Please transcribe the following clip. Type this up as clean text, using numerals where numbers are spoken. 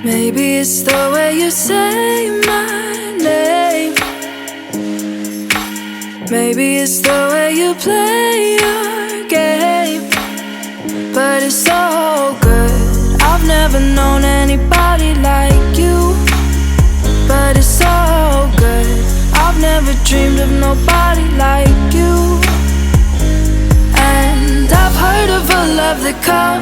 Maybe it's the way you say my name. Maybe it's the way you play your game. But it's so good. I've never known anybody like you. But it's so good. I've never dreamed of nobody like you. And I've heard of a love that comes